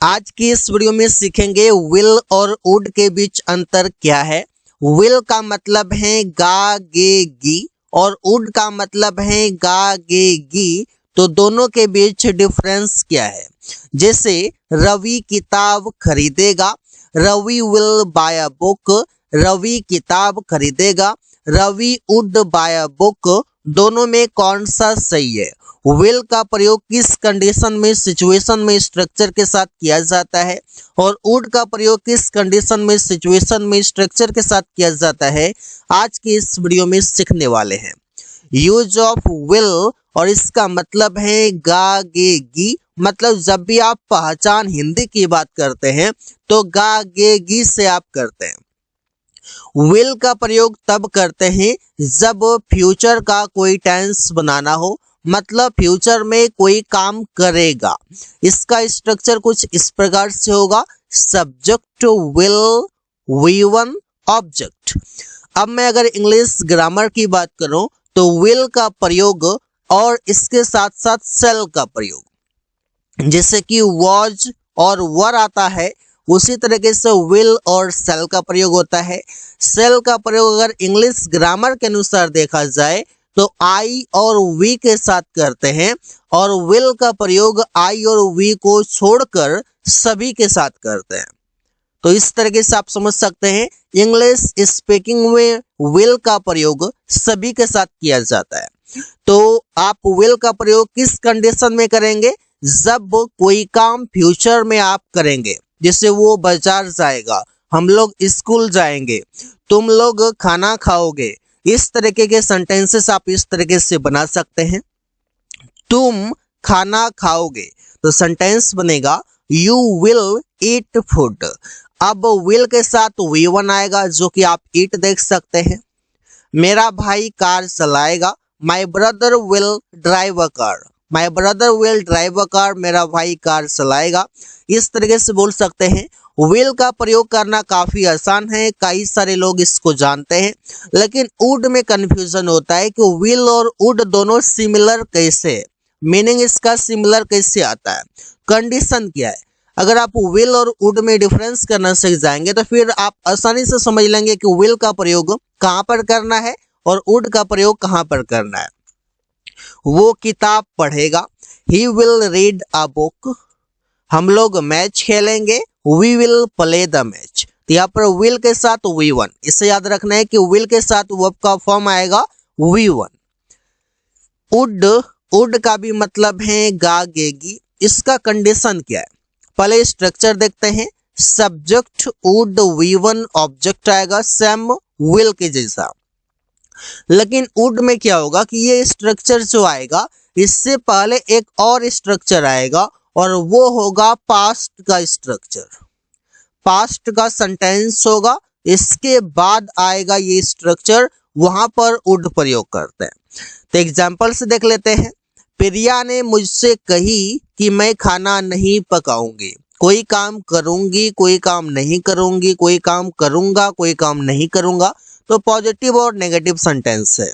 आज की इस वीडियो में सीखेंगे विल और वुड के बीच अंतर क्या है। विल का मतलब है गा गे गी और वुड का मतलब है गा गे गी। तो दोनों के बीच डिफरेंस क्या है। जैसे रवि किताब खरीदेगा, Ravi will buy a book, Ravi किताब खरीदेगा, Ravi would buy a book. दोनों में कौन सा सही है। विल का प्रयोग किस कंडीशन में, सिचुएशन में, स्ट्रक्चर के साथ किया जाता है और वुड का प्रयोग किस कंडीशन में, सिचुएशन में, स्ट्रक्चर के साथ किया जाता है, आज की इस वीडियो में सीखने वाले हैं। यूज ऑफ विल और इसका मतलब है गा गे गी। मतलब जब भी आप पहचान हिंदी की बात करते हैं तो गा गे गी से आप करते हैं। विल का प्रयोग तब करते हैं जब फ्यूचर का कोई टेंस बनाना हो, मतलब फ्यूचर में कोई काम करेगा। इसका स्ट्रक्चर कुछ इस प्रकार से होगा, सब्जेक्ट विल V1 ऑब्जेक्ट। अब मैं अगर इंग्लिश ग्रामर की बात करूं तो विल का प्रयोग और इसके साथ साथ सेल का प्रयोग, जैसे कि वॉज और वर आता है उसी तरीके से विल और सेल का प्रयोग होता है। सेल का प्रयोग अगर इंग्लिश ग्रामर के अनुसार देखा जाए तो आई और वी के साथ करते हैं और विल का प्रयोग आई और वी को छोड़कर सभी के साथ करते हैं। तो इस तरीके से आप समझ सकते हैं इंग्लिश स्पीकिंग में विल का प्रयोग सभी के साथ किया जाता है। तो आप विल का प्रयोग किस कंडीशन में करेंगे, जब कोई काम फ्यूचर में आप करेंगे। जैसे वो बाजार जाएगा, हम लोग स्कूल जाएंगे, तुम लोग खाना खाओगे। इस तरीके के सेंटेंसेस आप इस तरीके से बना सकते हैं। तुम खाना खाओगे तो सेंटेंस बनेगा यू विल ईट फूड। अब विल के साथ V1 आएगा जो कि आप ईट देख सकते हैं। मेरा भाई कार चलाएगा, my brother will drive a car. My brother will drive a car, मेरा भाई कार चलाएगा। इस तरीके से बोल सकते हैं। विल का प्रयोग करना काफी आसान है, कई सारे लोग इसको जानते हैं, लेकिन वुड में कंफ्यूजन होता है कि विल और वुड दोनों सिमिलर कैसे, मीनिंग इसका सिमिलर कैसे आता है, कंडीशन क्या है। अगर आप विल और वुड में डिफरेंस करना सीख जाएंगे तो फिर आप आसानी से समझ लेंगे कि विल का प्रयोग कहाँ पर करना है और वुड का प्रयोग कहाँ पर करना है। वो किताब पढ़ेगा, he will read a book. हम लोग मैच खेलेंगे, we will play the match. तो यहाँ पर विल के साथ V1, इसे याद रखना है कि विल के साथ वर्ब का फॉर्म आएगा V1। वुड, वुड का भी मतलब है गा गेगी। इसका कंडीशन क्या है, पहले स्ट्रक्चर देखते हैं। सब्जेक्ट वुड V1 ऑब्जेक्ट आएगा सेम विल के जैसा, लेकिन वुड में क्या होगा कि ये स्ट्रक्चर जो आएगा इससे पहले एक और स्ट्रक्चर आएगा और वो होगा पास्ट का स्ट्रक्चर। पास्ट का सेंटेंस होगा, इसके बाद आएगा ये स्ट्रक्चर, वहां पर वुड प्रयोग करते हैं। तो एग्जांपल से देख लेते हैं। प्रिया ने मुझसे कही कि मैं खाना नहीं पकाऊंगी। कोई काम करूंगी, कोई काम नहीं करूंगी, कोई काम करूंगा, कोई काम नहीं करूंगा। तो पॉजिटिव और नेगेटिव सेंटेंस है।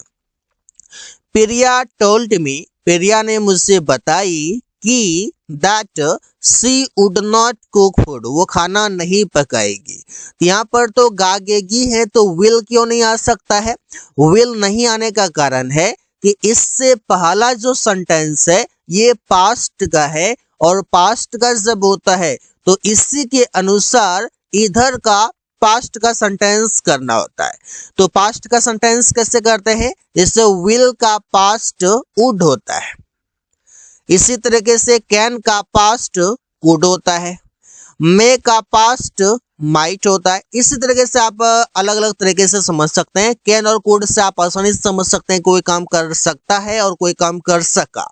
प्रिया टोल्ड मी, प्रिया ने मुझसे बताई कि that she would not cook food, वो खाना नहीं पकाएगी। यहाँ पर तो गागेगी है तो विल क्यों नहीं आ सकता है। विल नहीं आने का कारण है कि इससे पहला जो सेंटेंस है ये पास्ट का है और पास्ट का जब होता है तो इसी के अनुसार इधर का पास्ट का सेंटेंस करना होता है। तो पास्ट का सेंटेंस कैसे करते हैं, जैसे विल का पास्ट वुड होता है, इसी तरीके से कैन का पास्ट कुड होता है, मे का पास्ट माइट होता है। इसी तरीके से आप अलग अलग तरीके से समझ सकते हैं। कैन और कुड से आप आसानी से समझ सकते हैं कोई काम कर सकता है और कोई काम कर सका।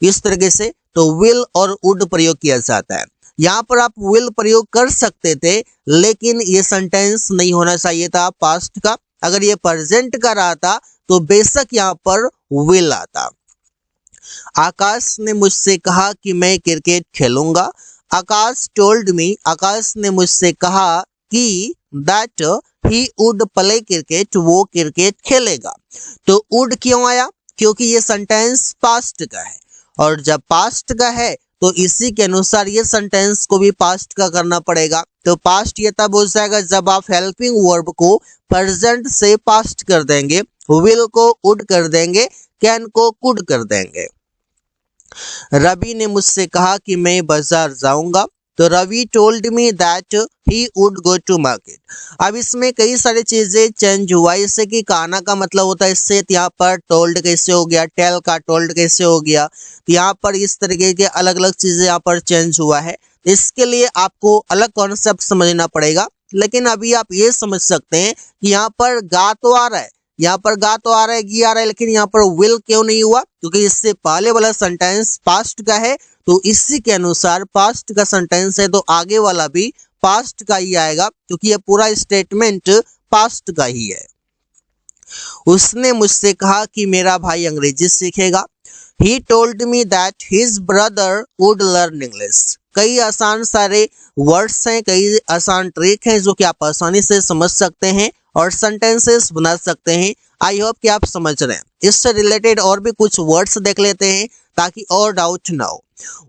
इस तरीके से तो विल और वुड प्रयोग किया जाता है। यहाँ पर आप विल प्रयोग कर सकते थे लेकिन ये सेंटेंस नहीं होना चाहिए था पास्ट का। अगर ये प्रेजेंट का रहा था तो बेशक यहाँ पर विल आता। आकाश ने मुझसे कहा कि मैं क्रिकेट खेलूंगा। आकाश टोल्ड मी, आकाश ने मुझसे कहा कि that he would play cricket, वो क्रिकेट खेलेगा। तो वुड क्यों आया, क्योंकि ये सेंटेंस पास्ट का है और जब पास्ट का है तो इसी के अनुसार ये सेंटेंस को भी पास्ट का करना पड़ेगा। तो पास्ट ये तब हो जाएगा जब आप हेल्पिंग वर्ब को प्रेजेंट से पास्ट कर देंगे, विल को वुड कर देंगे, कैन को कुड कर देंगे। रवि ने मुझसे कहा कि मैं बाजार जाऊंगा, तो Ravi told me that he would go to market. अब इसमें कई सारी चीजें चेंज हुआ, इससे कि काना का मतलब होता है इससे, यहाँ पर टोल्ड कैसे हो गया, टेल का टोल्ड कैसे हो गया, तो यहाँ पर इस तरीके के अलग अलग चीजें यहाँ पर चेंज हुआ है। इसके लिए आपको अलग कॉन्सेप्ट समझना पड़ेगा, लेकिन अभी आप ये समझ सकते हैं कि यहाँ पर गा तो आ रहा है, यहाँ पर गा तो आ रहा है, गी आ रहा है, लेकिन यहाँ पर विल क्यों नहीं हुआ, क्योंकि इससे पहले वाला सेंटेंस पास्ट का है। तो इसी के अनुसार पास्ट का सेंटेंस है तो आगे वाला भी पास्ट का ही आएगा, क्योंकि ये पूरा स्टेटमेंट पास्ट का ही है। उसने मुझसे कहा कि मेरा भाई अंग्रेजी सीखेगा। He told me that his brother would learn English। कई आसान सारे वर्ड्स हैं, कई आसान ट्रिक हैं जो कि आप आसानी से समझ सकते हैं और सेंटेंसेस बना सकते हैं। आई होप कि आप समझ रहे हैं। इससे रिलेटेड और भी कुछ वर्ड्स देख लेते हैं ताकि और डाउट ना हो।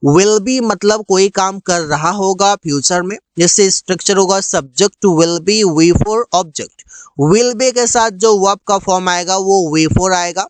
विल बी मतलब कोई काम कर रहा होगा फ्यूचर में, जैसे स्ट्रक्चर होगा subject will be, V for object. Will be के साथ जो वर्ब का फॉर्म आएगा वो वी फॉर आएगा।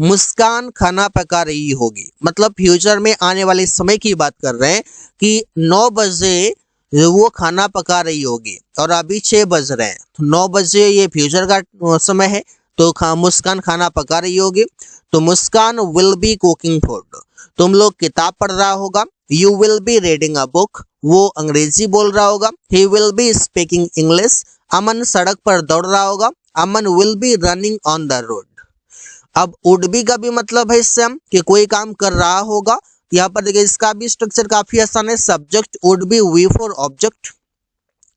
मुस्कान खाना पका रही होगी, मतलब फ्यूचर में आने वाले समय की बात कर रहे हैं कि 9 बजे वो खाना पका रही होगी और अभी 6 बज रहे हैं, तो 9 बजे ये फ्यूचर का समय है, तो मुस्कान खाना पका रही होगी। तो Muskan will be cooking food, तुम लोग किताब पढ़ रहा होगा। You will be reading a book, वो अंग्रेजी बोल रहा होगा। He will be speaking English, Aman सड़क पर दौड़ रहा होगा। Aman will be running on the road. अब वुड बी का भी मतलब है इससे हम कि कोई काम कर रहा होगा। यहाँ पर देखिए इसका भी स्ट्रक्चर काफी आसान है, subject would be, V for object.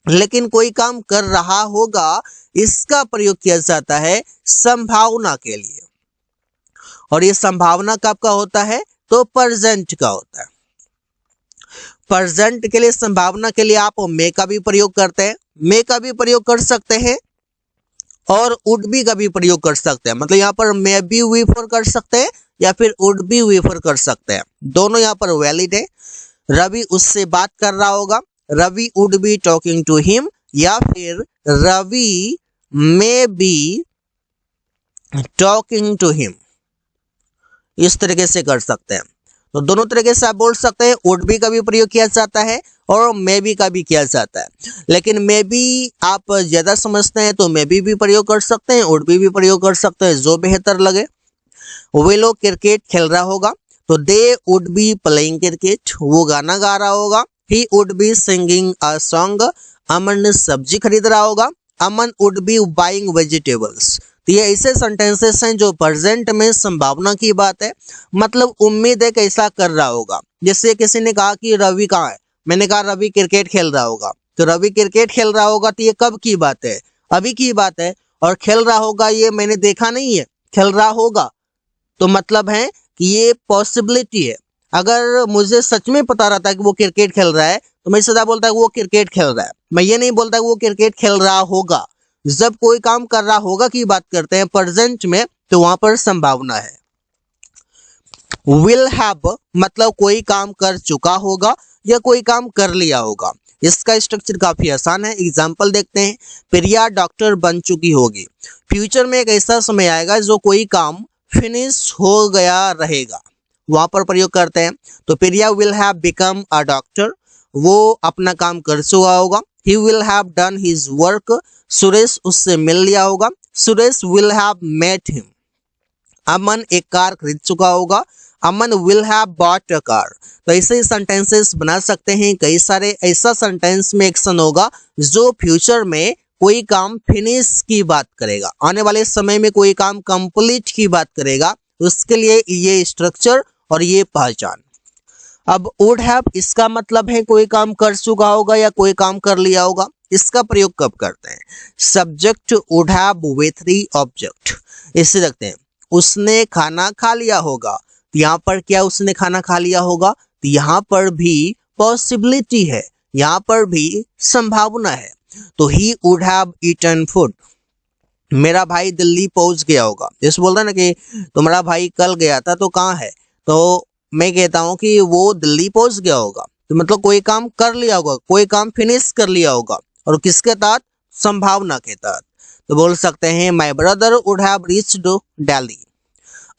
लेकिन कोई काम कर रहा होगा इसका प्रयोग किया जाता है संभावना के लिए, और ये संभावना कब का होता है, तो प्रेजेंट का होता है। प्रेजेंट के लिए, संभावना के लिए आप मे का भी प्रयोग करते हैं, मे का भी प्रयोग कर सकते हैं और वुड बी का भी प्रयोग कर सकते हैं। मतलब यहाँ पर मे बी वी फॉर कर सकते हैं या फिर वुड बी वी फॉर कर सकते हैं, दोनों यहाँ पर वैलिड है। रवि उससे बात कर रहा होगा, Ravi would be talking to him, या फिर Ravi may be talking to him, इस तरीके से कर सकते हैं। तो दोनों तरीके से आप बोल सकते हैं, वुड बी का भी प्रयोग किया जाता है और मे बी का भी किया जाता है। लेकिन मे बी आप ज्यादा समझते हैं तो मे बी भी प्रयोग कर सकते हैं, वुड बी भी प्रयोग कर सकते हैं, जो बेहतर लगे। वे लोग क्रिकेट खेल रहा होगा, तो they would be playing cricket, वो गाना गा रहा होगा। He would be singing a song, Aman सब्जी खरीद रहा होगा। Aman would be buying vegetables. तो ये ऐसे सेंटेंसेस हैं जो प्रेजेंट में संभावना की बात है, मतलब उम्मीद है कैसा कर रहा होगा। जैसे किसी ने कहा कि रवि कहाँ है, मैंने कहा रवि क्रिकेट खेल रहा होगा, तो रवि क्रिकेट खेल रहा होगा, तो ये कब की बात है, अभी की बात है। और खेल रहा होगा ये मैंने देखा नहीं है, खेल रहा होगा, तो मतलब है कि ये पॉसिबिलिटी है। अगर मुझे सच में पता रहता है कि वो क्रिकेट खेल रहा है तो मैं सदा बोलता है वो क्रिकेट खेल रहा है, मैं ये नहीं बोलता कि वो क्रिकेट खेल रहा होगा। जब कोई काम कर रहा होगा की बात करते हैं प्रेजेंट में, तो वहां पर संभावना है। विल हैव मतलब कोई काम कर चुका होगा या कोई काम कर लिया होगा। इसका स्ट्रक्चर काफी आसान है, एग्जाम्पल देखते हैं। प्रिया डॉक्टर बन चुकी होगी, फ्यूचर में एक ऐसा समय आएगा जो कोई काम फिनिश हो गया रहेगा, वहां पर प्रयोग करते हैं। तो Priya will have become a doctor, वो अपना काम कर चुका होगा। He will have done his work, Suresh उससे मिल लिया होगा। Suresh will have met him. Aman एक कार खरीद चुका होगा। Aman will have bought a car. तो ऐसे ही सेंटेंसेस बना सकते हैं कई सारे। ऐसा सेंटेंस में एक्शन होगा जो फ्यूचर में कोई काम फिनिश की बात करेगा, आने वाले समय में कोई काम कंप्लीट की बात करेगा, उसके लिए ये स्ट्रक्चर और ये पहचान। अब वुड हैव, इसका मतलब है कोई काम कर चुका होगा या कोई काम कर लिया होगा। इसका प्रयोग कब करते हैं, subject would have with the object. इसे रखते हैं, उसने खाना खा लिया होगा, तो यहाँ पर क्या उसने खाना खा लिया होगा, तो यहाँ पर भी पॉसिबिलिटी है, यहाँ पर भी संभावना है। तो he would have eaten food, मेरा भाई दिल्ली पहुंच गया होगा। जैसे बोलता है ना कि तुम्हारा भाई कल गया था तो कहाँ है, तो मैं कहता हूँ कि वो दिल्ली पहुंच गया होगा, तो मतलब कोई काम कर लिया होगा, कोई काम फिनिश कर लिया होगा। और किसके तहत? संभावना के तहत। तो बोल सकते हैं my brother would have reached Delhi.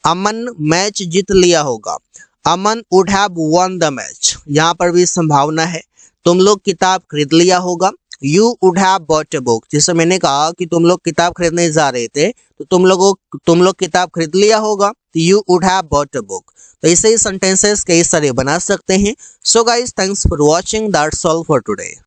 Aman match जीत लिया होगा, Aman would have won the match. यहाँ पर भी संभावना है। तुम लोग किताब खरीद लिया होगा, you would have bought a book. जैसे मैंने कहा कि तुम लोग किताब खरीदने जा रहे थे, तो तुम लोग किताब खरीद लिया होगा, तो you would have bought a book. तो ऐसे ही सेंटेंसेस कई सारे बना सकते हैं। So guys, thanks for watching, that's all for today.